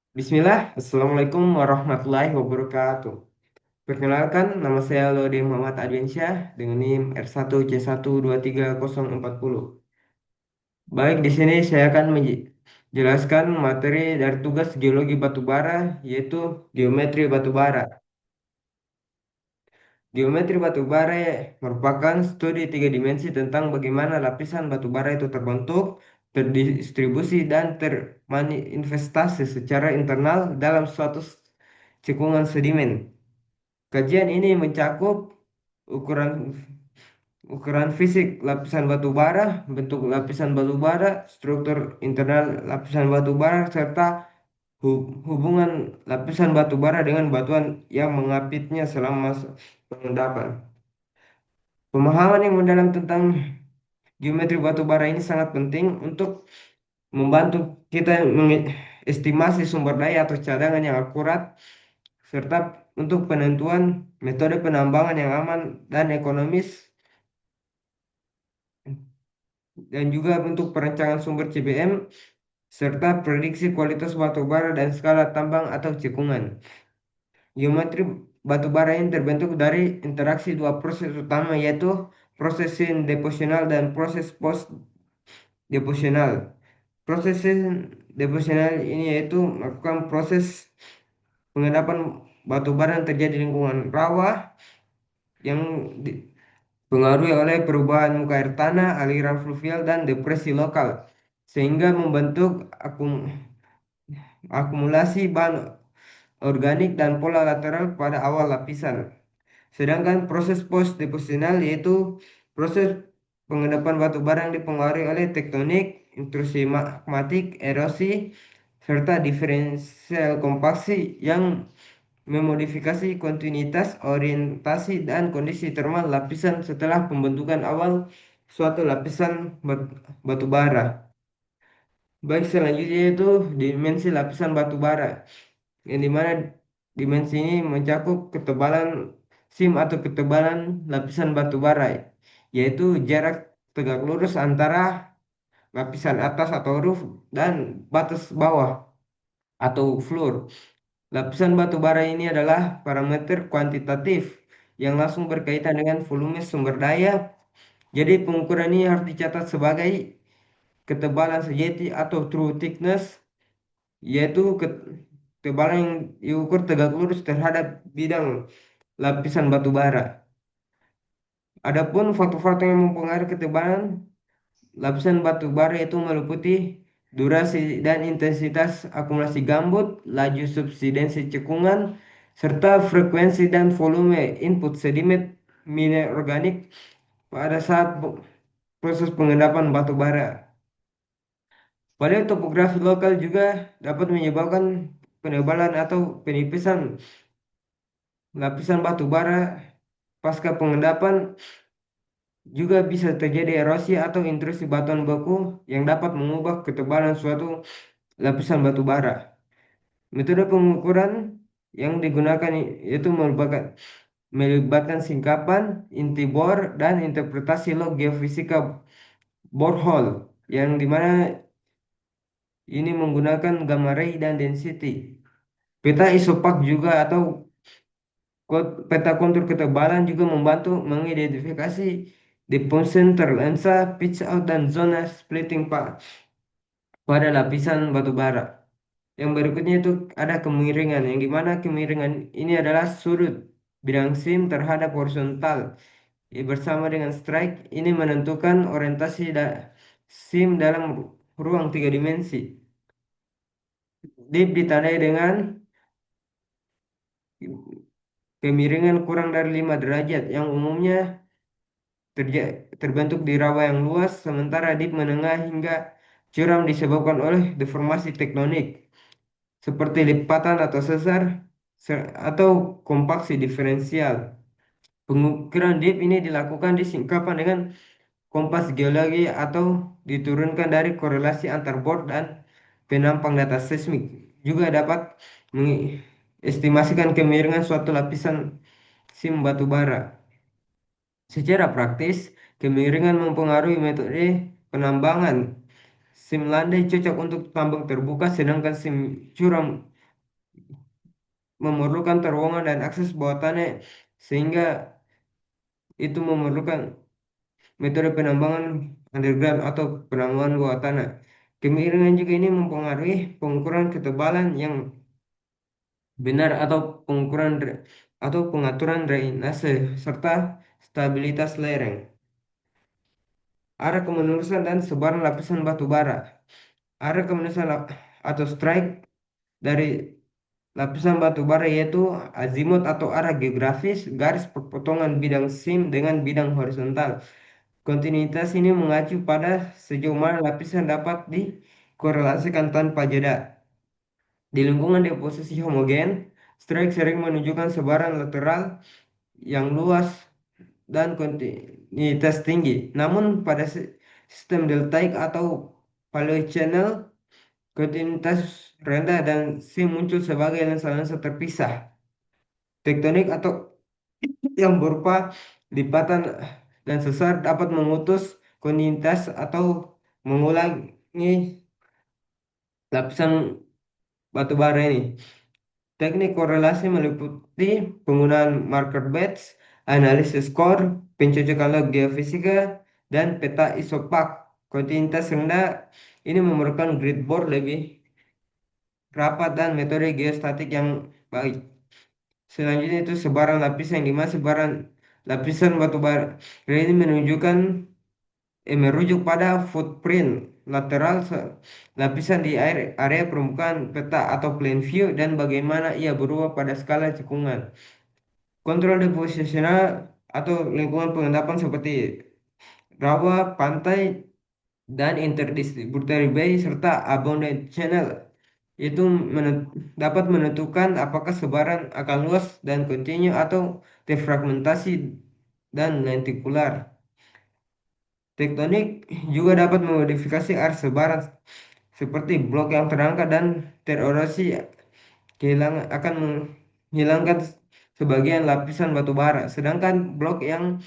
Bismillah, Assalamualaikum warahmatullahi wabarakatuh. Perkenalkan, nama saya Lode Muhammad Adwensyah dengan NIM R1C123040. Baik, di sini saya akan menjelaskan materi dari tugas geologi batubara, yaitu geometri batubara. Geometri batubara merupakan studi tiga dimensi tentang bagaimana lapisan batubara itu terbentuk, terdistribusi, dan termanifestasi secara internal dalam suatu cekungan sedimen. Kajian ini mencakup ukuran ukuran fisik lapisan batu bara, bentuk lapisan batu bara, struktur internal lapisan batu bara, serta hubungan lapisan batu bara dengan batuan yang mengapitnya selama pengendapan. Pemahaman yang mendalam tentang geometri batu bara ini sangat penting untuk membantu kita mengestimasi sumber daya atau cadangan yang akurat serta untuk penentuan metode penambangan yang aman dan ekonomis dan juga untuk perencanaan sumber CBM serta prediksi kualitas batu bara dan skala tambang atau cekungan. Geometri batu bara ini terbentuk dari interaksi dua proses utama yaitu proses deposisional dan proses post deposisional. Proses deposisional ini yaitu melakukan proses pengendapan batu bara yang terjadi di lingkungan rawa yang dipengaruhi oleh perubahan muka air tanah, aliran fluvial, dan depresi lokal, sehingga membentuk akumulasi bahan organik dan pola lateral pada awal lapisan. Sedangkan proses post deposisional yaitu proses pengendapan batu bara yang dipengaruhi oleh tektonik, intrusi magmatik, erosi, serta diferensial kompaksi yang memodifikasi kontinuitas, orientasi, dan kondisi termal lapisan setelah pembentukan awal suatu lapisan batu bara. Baik, selanjutnya itu dimensi lapisan batu bara, yang dimana dimensi ini mencakup ketebalan SIM atau ketebalan lapisan batu bara, yaitu jarak tegak lurus antara lapisan atas atau roof dan batas bawah atau floor. Lapisan batu bara ini adalah parameter kuantitatif yang langsung berkaitan dengan volume sumber daya. Jadi pengukuran ini harus dicatat sebagai ketebalan sejati atau true thickness, yaitu ketebalan yang diukur tegak lurus terhadap bidang lapisan batu bara. Adapun faktor-faktor yang mempengaruhi ketebalan lapisan batu bara itu meliputi durasi dan intensitas akumulasi gambut, laju subsidensi cekungan, serta frekuensi dan volume input sedimen mineral organik pada saat proses pengendapan batu bara. Pada topografi lokal juga dapat menyebabkan penebalan atau penipisan lapisan batu bara pasca pengendapan. Juga bisa terjadi erosi atau intrusi batuan beku yang dapat mengubah ketebalan suatu lapisan batu bara. Metode pengukuran yang digunakan itu melibatkan singkapan, inti bor, dan interpretasi log geofisika borehole yang dimana ini menggunakan gamma ray dan density. Peta isopak juga atau peta kontur ketebalan juga membantu mengidentifikasi diffusion center lensa, pitch out, dan zona splitting pada lapisan batu bara. Yang berikutnya itu ada kemiringan, yang dimana kemiringan ini adalah sudut bidang SIM terhadap horizontal. Bersama dengan strike, ini menentukan orientasi SIM dalam ruang tiga dimensi. Dip ditandai dengan kemiringan kurang dari 5 derajat, yang umumnya terbentuk di rawa yang luas, sementara dip menengah hingga curam disebabkan oleh deformasi tektonik, seperti lipatan atau sesar, atau kompaksi diferensial. Pengukuran dip ini dilakukan di singkapan dengan kompas geologi atau diturunkan dari korelasi antar bor dan penampang data seismik. Juga dapat mengestimasikan kemiringan suatu lapisan SIM batu bara. Secara praktis, kemiringan mempengaruhi metode penambangan. SIM landai cocok untuk tambang terbuka, sedangkan SIM curam memerlukan terowongan dan akses bawah tanah sehingga itu memerlukan metode penambangan underground atau penambangan bawah tanah. Kemiringan juga ini mempengaruhi pengukuran ketebalan yang benar atau atau pengaturan drainase serta stabilitas lereng. Arah kemenurusan dan sebaran lapisan batu bara. Arah kemenurusan atau strike dari lapisan batu bara yaitu azimut atau arah geografis garis perpotongan bidang sim dengan bidang horizontal. Kontinuitas ini mengacu pada sejauh mana lapisan dapat dikorelasikan tanpa jeda. Di lingkungan deposisi homogen, strike sering menunjukkan sebaran lateral yang luas dan kontinuitas tinggi. Namun pada sistem deltaik atau paleochannel, kontinuitas rendah dan sim muncul sebagai lensa-lensa terpisah. Tektonik atau yang berupa lipatan dan sesar dapat memutus kontinuitas atau mengulangi lapisan batu bara ini. Teknik korelasi meliputi penggunaan marker batch, analisis core, pencocokan log geofisika, dan peta isopak. Kontinuitas rendah ini memerlukan grid board lebih rapat dan metode geostatik yang baik. Selanjutnya itu sebaran lapisan yang dimana sebaran lapisan batu bara ini menunjukkan merujuk pada footprint lateral lapisan di area permukaan peta atau plan view dan bagaimana ia berubah pada skala cekungan. Kontrol deposisional atau lingkungan pengendapan seperti rawa, pantai, dan interdistributary bay serta abundant channel itu dapat menentukan apakah sebaran akan luas dan kontinu atau defragmentasi dan lentikular. Tektonik juga dapat memodifikasi arus sebaran seperti blok yang terangkat dan tererosi akan menghilangkan sebagian lapisan batu bara, sedangkan blok yang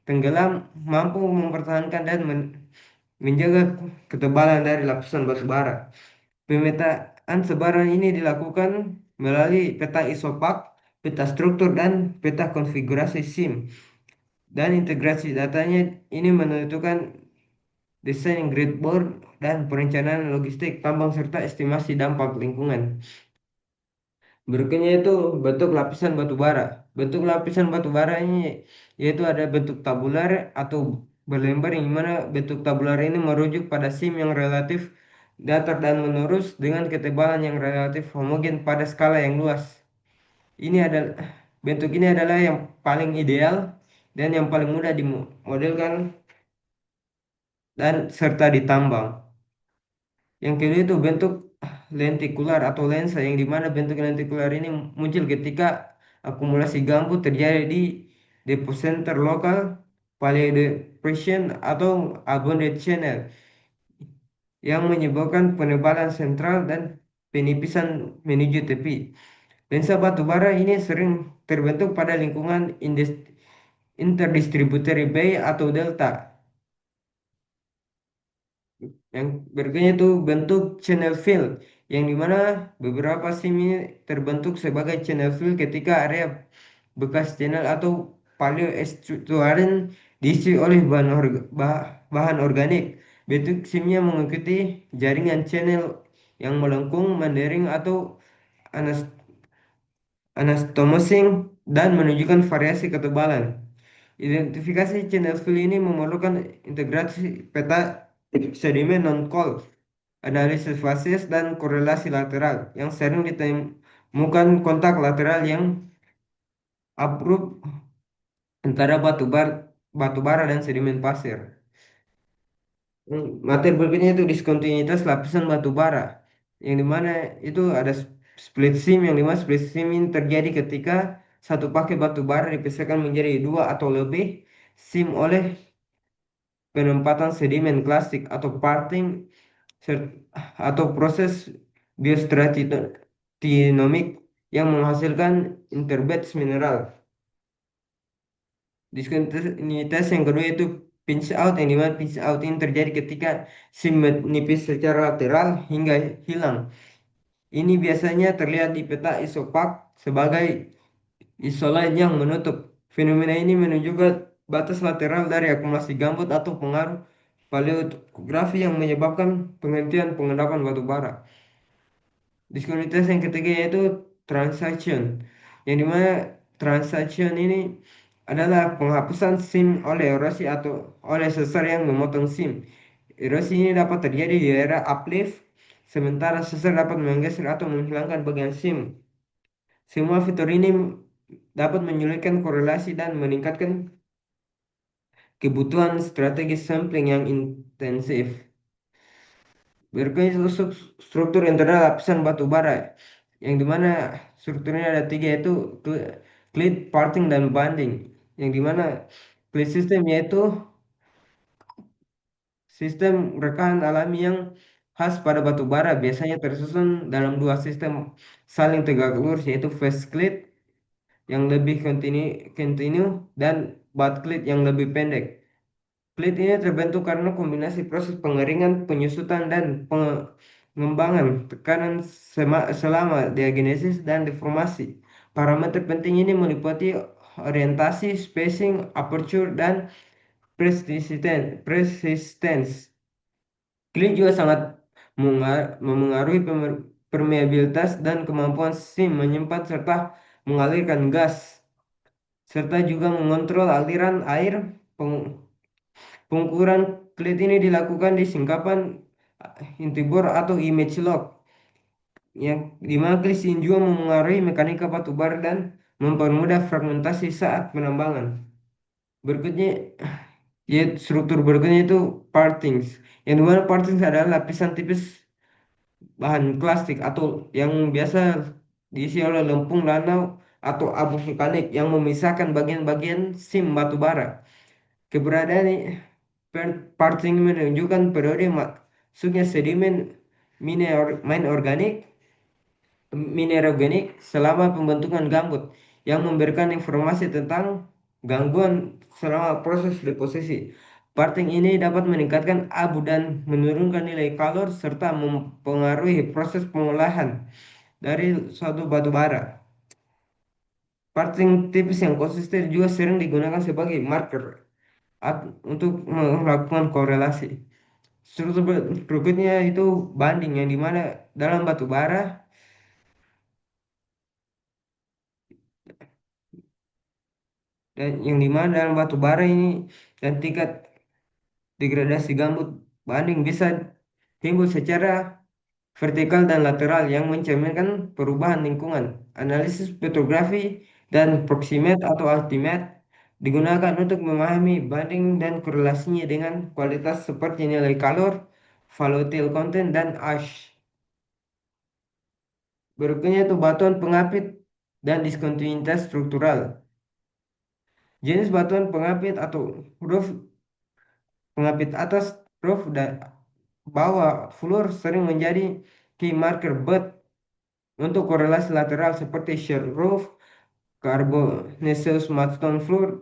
tenggelam mampu mempertahankan dan menjaga ketebalan dari lapisan batu bara. Pemetaan sebaran ini dilakukan melalui peta isopak, peta struktur, dan peta konfigurasi SIM. Dan integrasi datanya ini menentukan desain grid board dan perencanaan logistik tambang serta estimasi dampak lingkungan. Berikutnya itu bentuk lapisan batu bara. Bentuk lapisan batu bara ini yaitu ada bentuk tabular atau berlembar yang mana bentuk tabular ini merujuk pada sim yang relatif datar dan menurus dengan ketebalan yang relatif homogen pada skala yang luas. Ini adalah bentuk ini adalah yang paling ideal dan yang paling mudah dimodelkan dan serta ditambang. Yang kedua itu bentuk lentikular atau lensa yang dimana bentuk lentikular ini muncul ketika akumulasi gambut terjadi di deposit center lokal, paleo depression atau abundant channel yang menyebabkan penebalan sentral dan penipisan menuju tepi. Lensa batu bara ini sering terbentuk pada lingkungan interdistributary bay atau delta. Yang berikutnya itu bentuk channel fill, yang dimana beberapa SIM ini terbentuk sebagai channel fill ketika area bekas channel atau paleoestuarine diisi oleh bahan organik. Bentuk SIM-nya mengikuti jaringan channel yang melengkung, mendering atau anas- anastomosing dan menunjukkan variasi ketebalan. Identifikasi channel fill ini memerlukan integrasi peta sedimen non-call, analisis fases, dan korelasi lateral yang sering ditemukan kontak lateral yang abrupt antara batu bara dan sedimen pasir. Materi berikutnya itu diskontinuitas lapisan batu bara, yang dimana itu ada split seam, yang dimana split seam ini terjadi ketika satu pakai batu bara dipisahkan menjadi dua atau lebih seam oleh penempatan sedimen klasik atau parting atau proses biostratinomik yang menghasilkan interbatch mineral. Diskontinuitas yang kedua itu pinch out, yang dimana pinch out ini terjadi ketika sim menipis secara lateral hingga hilang. Ini biasanya terlihat di peta isopak sebagai isolat yang menutup. Fenomena ini menunjukkan batas lateral dari akumulasi gambut atau pengaruh paleotopografi yang menyebabkan penghentian pengendapan batu bara. Diskonitas yang ketiga yaitu transaction, yang dimana transaction ini adalah penghapusan SIM oleh erosi atau oleh sesar yang memotong SIM. Erosi ini dapat terjadi di daerah uplift, sementara sesar dapat menggeser atau menghilangkan bagian SIM. Semua fitur ini dapat menyulitkan korelasi dan meningkatkan kebutuhan strategi sampling yang intensif. Berikutnya itu struktur internal lapisan batu bara, yang dimana strukturnya ada tiga yaitu cleat, parting, dan banding. Yang dimana cleat system yaitu sistem rekahan alami yang khas pada batu bara, biasanya tersusun dalam dua sistem saling tegak lurus yaitu face cleat yang lebih kontinu dan butt cleat yang lebih pendek. Plit ini terbentuk karena kombinasi proses pengeringan, penyusutan, dan pengembangan tekanan selama diagenesis dan deformasi. Parameter penting ini meliputi orientasi, spacing, aperture, dan persistence. Plit juga sangat memengaruhi permeabilitas dan kemampuan SIM menyimpan serta mengalirkan gas, serta juga mengontrol aliran air. Pengukuran klit ini dilakukan di singkapan intibor atau image log, yang dimana klit juga memengaruhi mekanika batu bara dan mempermudah fragmentasi saat penambangan. Berikutnya, ya, struktur berikutnya itu partings. Yang dimana partings adalah lapisan tipis bahan plastik atau yang biasa diisi oleh lempung danau atau abu vulkanik yang memisahkan bagian-bagian sim batu bara. Keberadaan parting menunjukkan periode masuknya sedimen minerorganik selama pembentukan gambut yang memberikan informasi tentang gangguan selama proses deposisi. Parting ini dapat meningkatkan abu dan menurunkan nilai kalor serta mempengaruhi proses pengolahan dari suatu batu bara. Parting tipis yang konsisten juga sering digunakan sebagai marker untuk melakukan korelasi. Struktur berikutnya itu banding, yang dimana dalam batu bara dan yang dimana dalam batu bara ini dan tingkat degradasi gambut banding bisa timbul secara vertikal dan lateral yang mencerminkan perubahan lingkungan. Analisis petrografi dan proximate atau ultimate digunakan untuk memahami banding dan korelasinya dengan kualitas seperti nilai kalor, volatile content, dan ash. Berikutnya itu batuan pengapit dan diskontinuitas struktural. Jenis batuan pengapit atau roof pengapit atas, roof, dan bawah floor sering menjadi key marker bed untuk korelasi lateral seperti shear roof, carbonaceous mudstone floor,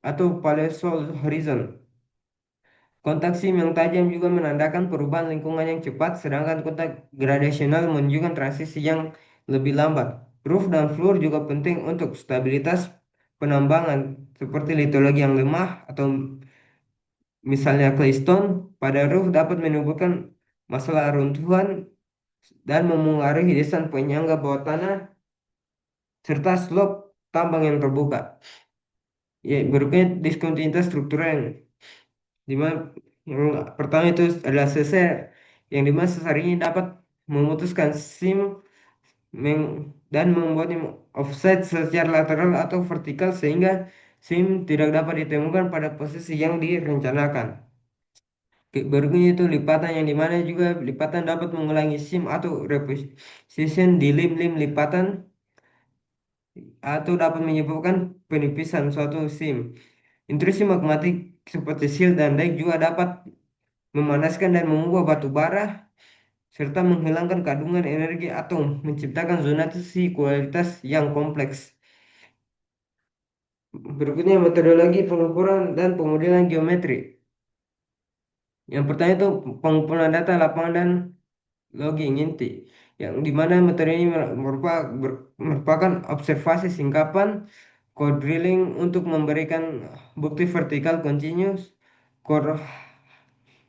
atau paleosol horizon. Kontak sim yang tajam juga menandakan perubahan lingkungan yang cepat, sedangkan kontak gradasional menunjukkan transisi yang lebih lambat. Roof dan floor juga penting untuk stabilitas penambangan, seperti litologi yang lemah atau misalnya claystone pada roof dapat menimbulkan masalah runtuhan dan memengaruhi desain penyangga bawah tanah serta slope tambang yang terbuka. Ya, berikutnya diskontinuitas struktural, di mana yang pertama itu adalah sesar, yang dimana sesar ini dapat memutuskan sim dan membuatnya offset secara lateral atau vertikal sehingga sim tidak dapat ditemukan pada posisi yang direncanakan. Berikutnya itu lipatan, yang dimana juga lipatan dapat mengulangi sim atau reposition di lim-lim lipatan atau dapat menyebabkan penipisan suatu sim. Intrusi magmatik seperti sill dan dike juga dapat memanaskan dan mengubah batu bara serta menghilangkan kandungan energi atau menciptakan zonasi kualitas yang kompleks. Berikutnya metodologi pengukuran dan pemodelan geometri. Yang pertama itu pengumpulan data lapangan dan logging inti, yang dimana metode ini merupakan observasi singkapan code drilling untuk memberikan bukti vertikal continuous core,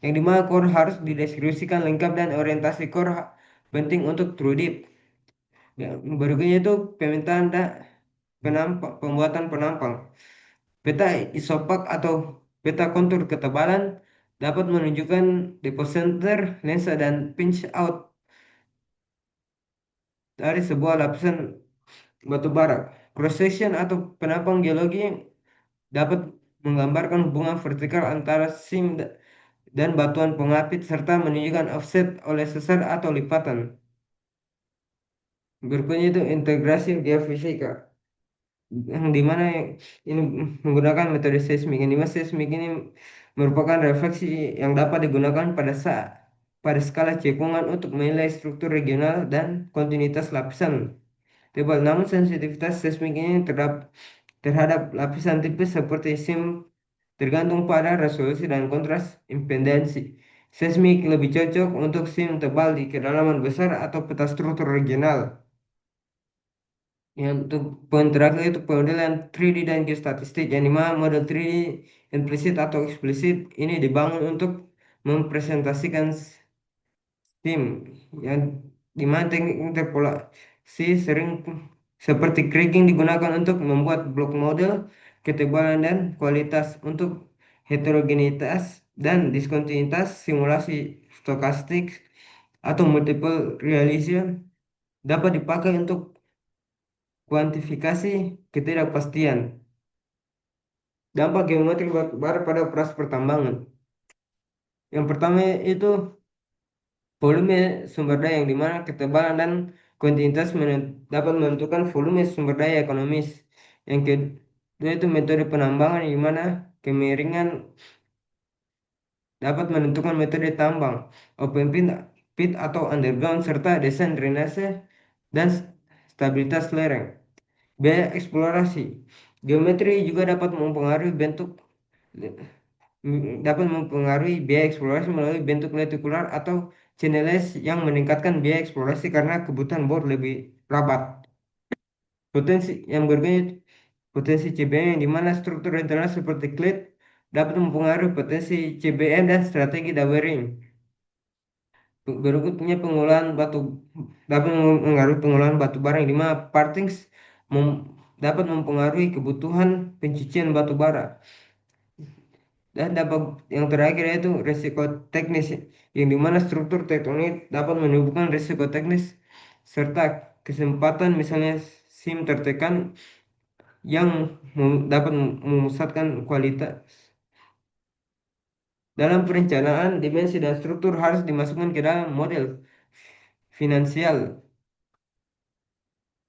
yang dimana core harus dideskripsikan lengkap dan orientasi core penting untuk true deep. Yang berikutnya itu pemetaan pembuatan penampang. Peta isopak atau peta kontur ketebalan dapat menunjukkan depo center, lensa, dan pinch out dari sebuah lapisan batu bara. Cross section atau penampang geologi dapat menggambarkan hubungan vertikal antara dan batuan pengapit serta menunjukkan offset oleh sesar atau lipatan. Berikutnya itu integrasi geofisika, yang dimana ini menggunakan metode seismik. Yang dimana seismik ini merupakan refleksi yang dapat digunakan pada skala cekungan untuk menilai struktur regional dan kontinuitas lapisan tebal. Namun sensitivitas seismik ini terhadap lapisan tipis seperti sim tergantung pada resolusi dan kontras impedansi. Seismik lebih cocok untuk sim tebal di kedalaman besar atau peta struktur regional. Yang untuk poin terakhir itu pemodelan 3D dan geostatistik, yang dimana model 3D implisit atau eksplisit ini dibangun untuk mempresentasikan SIM, yang dimana teknik interpolasi sering seperti kracking digunakan untuk membuat blok model ketebalan dan kualitas untuk heterogenitas dan diskontinuitas simulasi stokastik atau multiple regression dapat dipakai untuk kuantifikasi ketidakpastian. Dampak geometri batu bara pada operasi pertambangan. Yang pertama itu volume sumber daya, yang dimana ketebalan dan kontinuitas dapat menentukan volume sumber daya ekonomis. Yang kedua itu metode penambangan, yang dimana kemiringan dapat menentukan metode tambang, open pit atau underground, serta desain drainase dan stabilitas lereng. Biaya eksplorasi. Geometri juga dapat mempengaruhi biaya eksplorasi melalui bentuk letikular atau channeles yang meningkatkan biaya eksplorasi karena kebutuhan bor lebih rapat. Potensi yang berbeda potensi CBM, yang di mana struktur internal seperti klit dapat mempengaruhi potensi CBM dan strategi dewering. Berikutnya pengolahan batu dapat mengaruhi pengolahan batu bara, yang di mana partings dapat mempengaruhi kebutuhan pencucian batu bara. Dan dampak yang terakhir yaitu risiko teknis, yang dimana struktur tektonik dapat menimbulkan risiko teknis serta kesempatan, misalnya sim tertekan yang dapat memusatkan kualitas. Dalam perencanaan, dimensi dan struktur harus dimasukkan ke dalam model finansial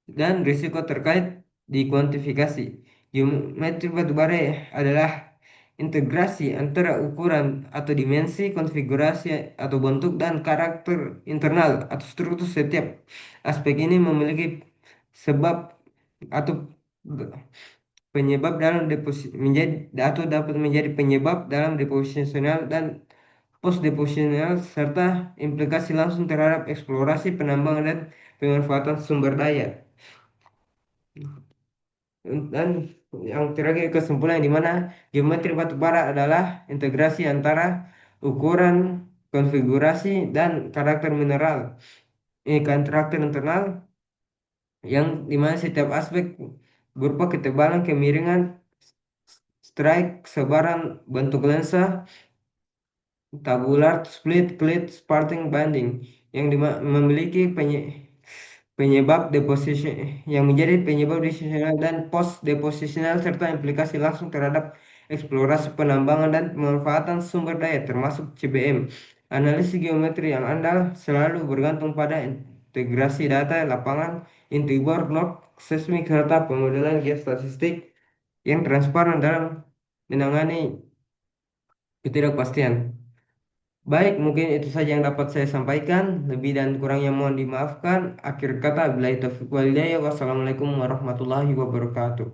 dan risiko terkait dikuantifikasi. Geometri batubara adalah integrasi antara ukuran atau dimensi, konfigurasi atau bentuk, dan karakter internal atau struktur setiap aspek. Ini memiliki sebab atau penyebab dalam deposisi menjadi atau dapat menjadi penyebab dalam deposisional dan post deposisional serta implikasi langsung terhadap eksplorasi, penambangan, dan pemanfaatan sumber daya. Dan yang terakhir kesimpulan, di mana geometri batu bara adalah integrasi antara ukuran, konfigurasi, dan karakter mineral. Ini kan karakter internal, yang dimana setiap aspek berupa ketebalan, kemiringan, strike, sebaran, bentuk lensa, tabular, split, clit, parting, banding, yang memiliki penyebab deposition, yang menjadi penyebab deposisional dan post deposisional, serta implikasi langsung terhadap eksplorasi, penambangan, dan pemanfaatan sumber daya termasuk CBM. Analisis geometri yang andal selalu bergantung pada integrasi data lapangan, inti bor, log, seismik, serta pemodelan geostatistik yang transparan dalam menangani ketidakpastian. Baik, mungkin itu saja yang dapat saya sampaikan. Lebih dan kurangnya mohon dimaafkan. Akhir kata, billahi taufiq wal hidayah. Wassalamualaikum warahmatullahi wabarakatuh.